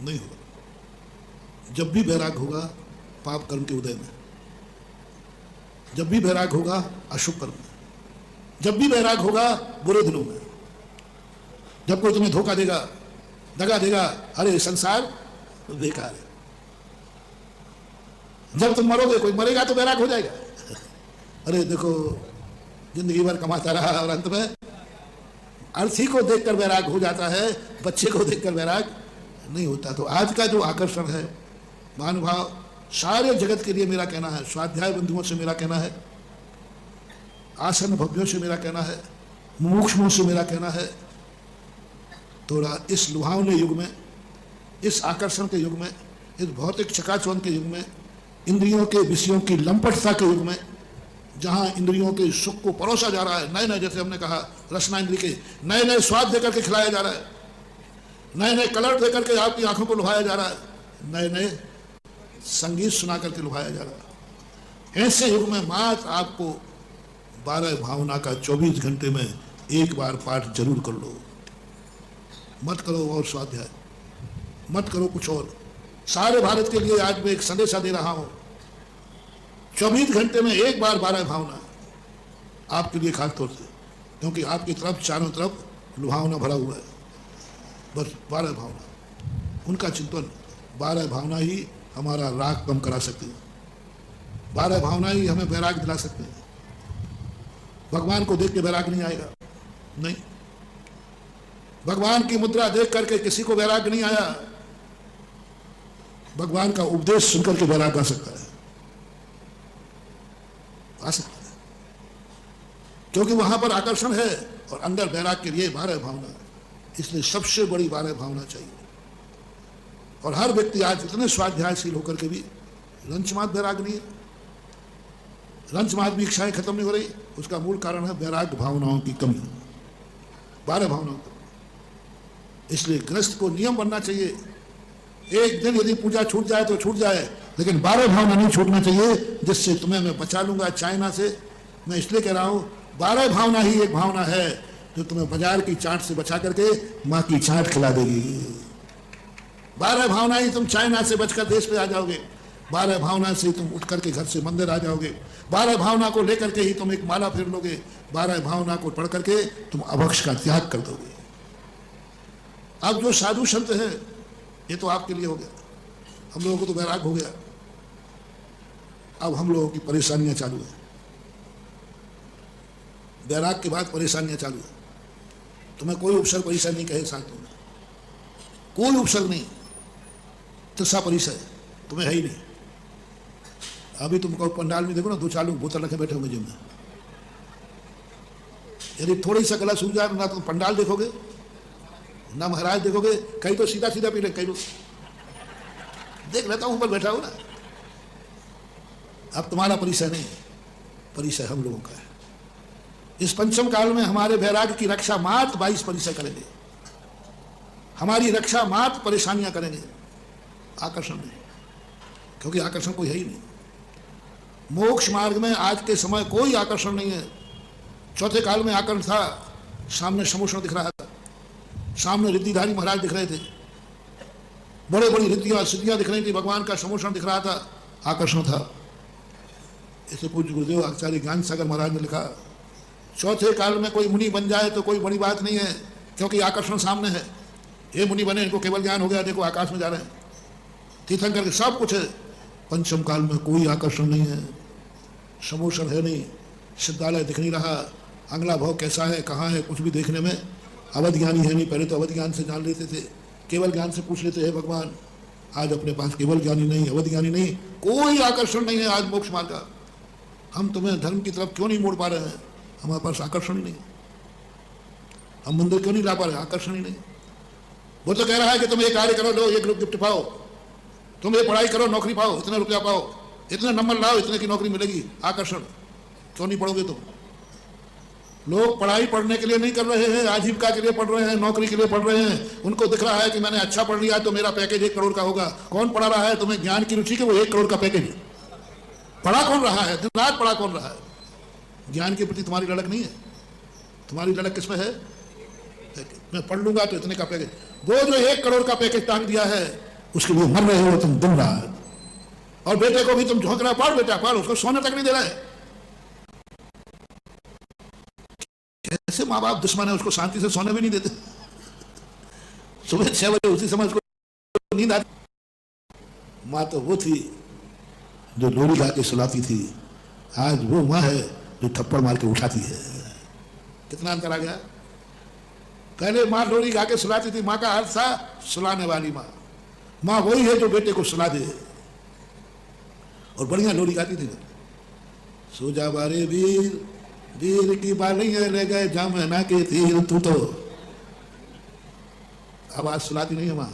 नहीं होगा। जब भी वैराग होगा पाप कर्म के उदय में, जब भी वैराग होगा अशुभ कर्म में, जब भी वैराग होगा बुरे दिनों में। जब कोई तुम्हें धोखा देगा, दगा देगा, अरे संसार बेकार है। जब तुम मरोगे, कोई मरेगा तो वैराग हो जाएगा। अरे देखो, जिंदगी भर कमाता रहा और अंत में अर्थी को देखकर वैराग हो जाता है, बच्चे को देखकर वैराग नहीं होता। तो आज का जो आकर्षण है महानुभाव, सारे जगत के लिए मेरा कहना है, स्वाध्याय बंधुओं से मेरा कहना है, आसन भव्यों से मेरा कहना है, मुमुक्षुओं से मेरा कहना है, थोड़ा इस लुभावने युग में, इस आकर्षण के युग में, इस भौतिक चकाचौंध के युग में, इंद्रियों के विषयों की लंपटता के युग में, जहां इंद्रियों के सुख को परोसा जा रहा है, नए नए, जैसे हमने कहा रसना इंद्री के नए नए स्वाद देकर के खिलाया जा रहा है, नए नए कलर देकर के आपकी आंखों को लुभाया जा रहा है, नए नए संगीत सुना करके लुभाया जा रहा है। ऐसे युग में मात्र आपको 12 भावना का 24 घंटे में एक बार पाठ जरूर कर लो। मत करो और स्वाध्याय, मत करो कुछ और। सारे भारत के लिए आज मैं एक संदेशा दे रहा हूं, 24 घंटे में एक बार 12 भावना आपके लिए खास तौर से, क्योंकि आपकी तरफ चारों तरफ लुभावना भरा हुआ है। बस 12 भावना, उनका चिंतन, 12 भावना ही हमारा राग कम करा सकती है, 12 भावना ही हमें वैराग दिला सकते हैं। भगवान को देख के वैराग नहीं आएगा, नहीं। भगवान की मुद्रा देख करके किसी को वैराग नहीं आया, भगवान का उपदेश सुनकर के वैराग आ सकता है, आ सकता है, क्योंकि वहां पर आकर्षण है और अंदर वैराग के लिए 12 भावना है। इसलिए सबसे बड़ी 12 भावना चाहिए। और हर व्यक्ति आज इतने स्वाध्यायशील होकर के भी रंचमात वैराग नहीं है, रंचमात भी इच्छाएं खत्म नहीं हो रही। उसका मूल कारण है वैराग भावनाओं की कमी, 12 भावनाओं की। इसलिए गृहस्थ को नियम बनना चाहिए, एक दिन यदि पूजा छूट जाए तो छूट जाए, लेकिन 12 भावना नहीं छूटना चाहिए, जिससे तुम्हें मैं बचा लूंगा चाइना से। मैं इसलिए कह रहा हूं 12 भावना ही एक भावना है जो तुम्हें बाजार की चाट से बचा करके मां की चाट खिला देगी। 12 भावना ही तुम चाइना से बचकर देश पे आ जाओगे, 12 भावना से तुम उठ करके घर से मंदिर आ जाओगे, 12 भावना को लेकर के ही तुम एक माला फेर लोगे, 12 भावना को पढ़ करके तुम अभक्ष का त्याग कर दोगे। अब जो साधु संत है ये तो आपके लिए हो गया, हम लोगों को तो वैराग हो गया। अब हम लोगों की परेशानियां चालू है, वैराग के बाद परेशानियां चालू है। तुम्हें कोई उपसर्ग परिसर नहीं कहे साथ में, कोई उपसर्ग नहीं, तृषा परिसर तुम्हें है ही नहीं। अभी तुमको पंडाल में देखो ना, 2-4 लोग बोतल रखे बैठे होंगे जिम में। यदि थोड़ी सा गला सूख जाए ना तो पंडाल देखोगे ना महाराज देखोगे, कहीं तो सीधा सीधा पी रहे, कहीं लोग देख लेता हूं ऊपर बैठा हो ना। अब तुम्हारा परिचय नहीं, परिचय हम लोगों का है। इस पंचम काल में हमारे वैराग की रक्षा मात्र 22 परिचय करेंगे, हमारी रक्षा मात्र परेशानियां करेंगे, आकर्षण नहीं, क्योंकि आकर्षण कोई है ही नहीं। मोक्ष मार्ग में आज के समय कोई आकर्षण नहीं है। चौथे काल में आकर्षण था, सामने समोषण दिख रहा था, सामने रिद्धिधारी महाराज दिख रहे थे, बड़े बड़ी रिद्धियां सिद्धियां दिख रही थी, भगवान का समोषण दिख रहा था, आकर्षण था। इसे पूज्य गुरुदेव आचार्य ज्ञान सागर महाराज ने लिखा, चौथे काल में कोई मुनि बन जाए तो कोई बड़ी बात नहीं है, क्योंकि आकर्षण सामने है। ये मुनि बने, इनको केवल ज्ञान हो गया, देखो आकाश में जा रहे हैं, तीर्थंकर के सब कुछ है। पंचम काल में कोई आकर्षण नहीं है, समोषण है नहीं, सिद्धालय दिख नहीं रहा, अगला भाव कैसा है, कहाँ है, कुछ भी देखने में अवध ज्ञानी है नहीं। पहले तो अवध ज्ञान से जान लेते थे, केवल ज्ञान से पूछ लेते हैं भगवान। आज अपने पास केवल ज्ञानी नहीं, अवध ज्ञानी नहीं, कोई आकर्षण नहीं है आज मोक्ष मार्ग का। हम तुम्हें धर्म की तरफ क्यों नहीं मोड़ पा रहे हैं? हमारे पास आकर्षण ही नहीं। हम मंदिर क्यों नहीं ला पा रहे? आकर्षण ही नहीं। वो तो कह रहा है कि तुम ये कार्य करो, लो ये ग्रुप गिफ्ट पाओ, तुम ये पढ़ाई करो, नौकरी पाओ, इतने रुपया पाओ, इतने नंबर लाओ, इतने की नौकरी मिलेगी। आकर्षण क्यों नहीं पढ़ोगे तुम? लोग पढ़ाई पढ़ने के लिए नहीं कर रहे हैं, आजीविका के लिए पढ़ रहे हैं, नौकरी के लिए पढ़ रहे हैं। उनको दिख रहा है कि मैंने अच्छा पढ़ लिया तो मेरा पैकेज 1 करोड़ का होगा। कौन पढ़ा रहा है तुम्हें ज्ञान की रुचि के वो 1 करोड़ का पैकेज? पढ़ा कौन रहा है? दिन रात पढ़ा कौन रहा है? ज्ञान के प्रति तुम्हारी लड़क नहीं है। तुम्हारी लड़क किसमें है? मैं पढ़ लूंगा तो इतने का पैकेज। वो जो 1 करोड़ का पैकेज टांग दिया है, उसके लिए मर रहे हो तुम दिन रात, और बेटे को भी तुम झोंक रहे, पढ़ बेटा पढ़, उसको सोने तक नहीं दे रहे। कैसे माँ बाप दुश्मन है, उसको शांति से सोने भी नहीं देते। सुबह 6 बजे उसी समय उसको नींद आती। माँ तो वो थी जो लोरी गा के सुलाती थी, आज वो माँ है जो थप्पड़ मार के उठाती है। कितना अंतर आ गया। पहले माँ लोरी गा के सुलाती थी, माँ का अर्थ था सुलाने वाली माँ। माँ वही है जो बेटे को सुला दे, और बढ़िया लोरी गाती थी। सो जा बारे वीर, वीर की बालियां ले गए जमुना के तीर, तू तो आवाज सुलाती नहीं है, माँ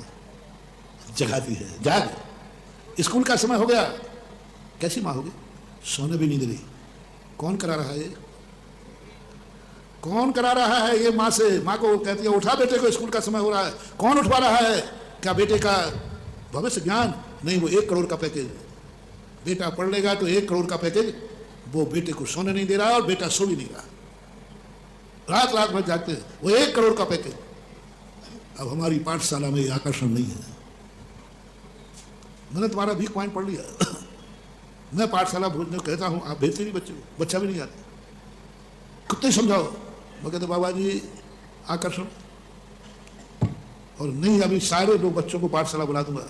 जगाती है। जाग, स्कूल का समय हो गया। कैसी माँ होगी, सोने भी नहीं दे रही। कौन करा रहा है ये, कौन करा रहा है ये माँ से? माँ को कहती है उठा बेटे को, स्कूल का समय हो रहा है। कौन उठवा रहा है? क्या बेटे का भविष्य ज्ञान नहीं, वो 1 करोड़ का पैकेज। बेटा पढ़ लेगा तो 1 करोड़ का पैकेज, वो बेटे को सोने नहीं दे रहा, और बेटा सो भी नहीं रहा, रात रात भर जागते हैं। वो 1 करोड़ का पैकेज। अब हमारी पाठशाला में आकर्षण नहीं है। मैंने तुम्हारा वीक पॉइंट पढ़ लिया। मैं पाठशाला भेजने को कहता हूँ, आप भेजते नहीं बच्चे को, बच्चा भी नहीं आता। कितने समझाओ, मैं कहते बाबा जी आकर्षण, और नहीं अभी सारे लोग बच्चों को पाठशाला बुला दूंगा,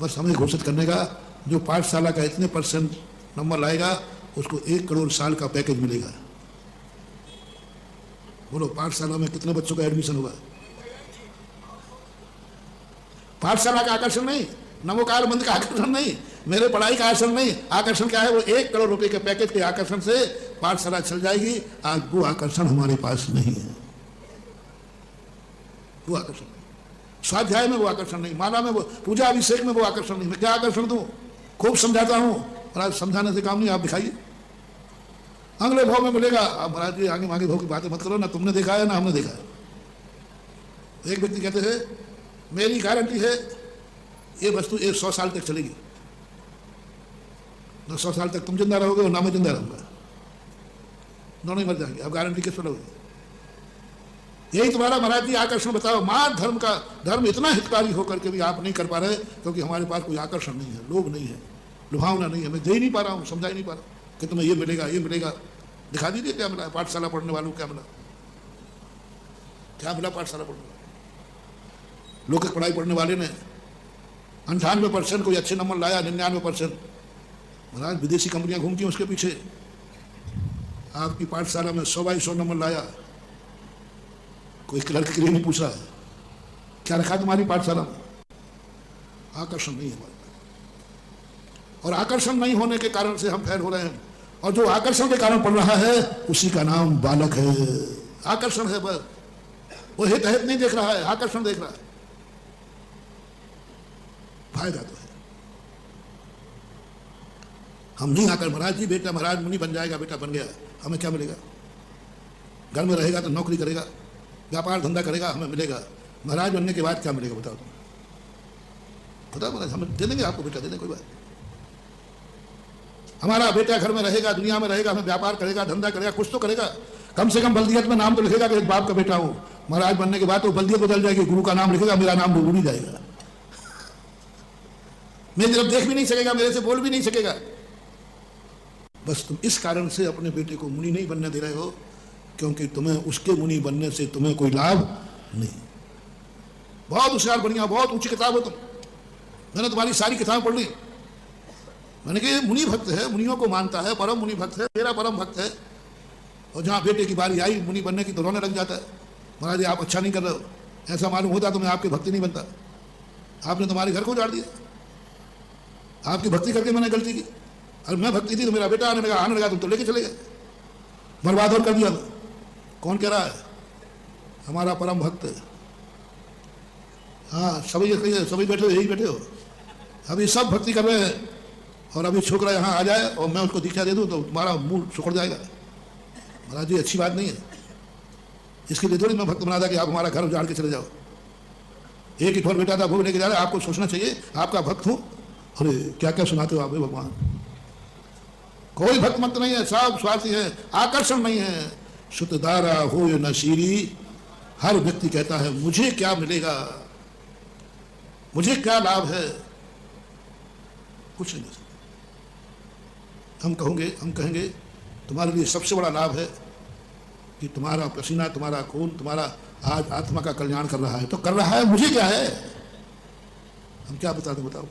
बस हमें घोषित करने का, जो पाठशाला का इतने % नंबर लाएगा उसको 1 करोड़ साल का पैकेज मिलेगा। बोलो पाठशाला में कितने बच्चों का एडमिशन होगा? पाठशाला का आकर्षण नहीं, नमोकार मंत्र का आकर्षण नहीं, मेरे पढ़ाई का आकर्षण नहीं। आकर्षण क्या है? वो 1 करोड़ रुपए के पैकेज के आकर्षण से पाठशाला चल जाएगी। आज वो आकर्षण हमारे पास नहीं है। वो आकर्षण, स्वाध्याय में वो आकर्षण नहीं, माला में वो, पूजा अभिषेक में वो आकर्षण नहीं। मैं क्या आकर्षण दूं? खूब समझाता हूं, और आज समझाने से काम नहीं। आप दिखाइए, अगले भाव में मिलेगा। आप महाराज जी आगे आगे भाव की बातें मत करो, ना तुमने देखा है ना हमने देखा है। एक व्यक्ति कहते हैं मेरी गारंटी है ये वस्तु 100 साल तक चलेगी, ना 100 साल तक तुम जिंदा रहोगे और ना मैं जिंदा रहूंगा, दोनों ही मर जाएंगे। अब गारंटी किस पर लोगे? यही तुम्हारा महाराज जी आकर्षण। बताओ, मां धर्म इतना हितकारी होकर के भी आप नहीं कर पा रहे, क्योंकि हमारे पास कोई आकर्षण नहीं है, लोभ नहीं है, लुभावना नहीं है। मैं दे ही नहीं पा रहा हूँ, समझा ही नहीं पा रहा कि तुम्हें ये मिलेगा, ये मिलेगा। दिखा दीजिए क्या मिला पाठशाला पढ़ने वालों को, क्या मिला, क्या मिला पाठशाला पढ़ने वालों? लोक पढ़ाई पढ़ने वाले ने 98% कोई अच्छे नंबर लाया, 99%। महाराज विदेशी कंपनियां घूमती हैं उसके पीछे। आपकी पाठशाला में 100/100 नंबर लाया, कोई क्लर्क के लिए नहीं पूछा क्या रखा तुम्हारी पाठशाला में? आकर्षण नहीं है हमारे पास, और आकर्षण नहीं होने के कारण से हम फेल हो रहे हैं। और जो आकर्षण के कारण पढ़ रहा है उसी का नाम बालक है। आकर्षण है बस, वो हित हित नहीं देख रहा है, आकर्षण देख रहा है। फायदा तो है, हम नहीं आकर महाराज जी बेटा महाराज मुनि बन जाएगा, बेटा बन गया, हमें क्या मिलेगा? घर में रहेगा तो नौकरी करेगा, व्यापार धंधा करेगा, हमें मिलेगा। महाराज बनने के बाद क्या मिलेगा बताओ तुम? बताओ महाराज, हम दे देंगे आपको, बेटा दे देंगे, कोई बात। हमारा बेटा घर में रहेगा, दुनिया में रहेगा, हमें व्यापार करेगा, धंधा करेगा, कुछ तो करेगा, कम से कम बल्दियत में नाम तो लिखेगा कि एक बाप का बेटा हूं। महाराज बनने के बाद तो बल्दियत बदल जाएगी, गुरु का नाम लिखेगा, मेरा नाम डूब ही जाएगा। मेरी तरफ देख भी नहीं सकेगा, मेरे से बोल भी नहीं सकेगा। बस तुम इस कारण से अपने बेटे को मुनि नहीं बनने दे रहे हो, क्योंकि तुम्हें उसके मुनि बनने से तुम्हें कोई लाभ नहीं। बहुत होशियार, बढ़िया, बहुत ऊंची किताब हो तुम, मैंने तुम्हारी सारी किताब पढ़ ली। मैंने कहा मुनि भक्त है, मुनियों को मानता है, परम मुनि भक्त है, मेरा परम भक्त है। और जहाँ बेटे की बारी आई मुनि बनने की तो रोने लग जाता है। महाराज आप अच्छा नहीं कर रहे हो, ऐसा मालूम होता तो मैं आपके भक्ति नहीं बनता। आपने तुम्हारे घर को उजाड़ दिया, आपकी भक्ति करके मैंने गलती की। और मैं भक्ति थी तो मेरा बेटा आने लगा, तुम तो लेके चले गए, बर्बाद और कर दिया। कौन कह रहा है? हमारा परम भक्त। हाँ सभी बैठे हो, यही बैठे हो, अभी सब भक्ति कर रहे हैं। और अभी छोकरा यहाँ आ जाए और मैं उसको दीक्षा दे दूँ तो तुम्हारा मुंह सुखड़ जाएगा। महाराज जी अच्छी बात नहीं है, इसके लिए थोड़ी मैं भक्त बना था कि आप हमारा घर उजाड़ के चले जाओ। एक ही ठोर बेटा था, भोग लेके जा रहे, आपको सोचना चाहिए आपका भक्त हूँ। अरे क्या क्या सुनाते हो आप भगवान? कोई भक्त मत नहीं है, सब स्वार्थी है, आकर्षण नहीं है। सुतदारा हो न शीरी, हर व्यक्ति कहता है मुझे क्या मिलेगा, मुझे क्या लाभ है? कुछ नहीं दे सकते। हम कहेंगे तुम्हारे लिए सबसे बड़ा लाभ है कि तुम्हारा पसीना, तुम्हारा खून, तुम्हारा आज आत्मा का कल्याण कर रहा है। तो कर रहा है, मुझे क्या है? हम क्या बता दें, बताओ।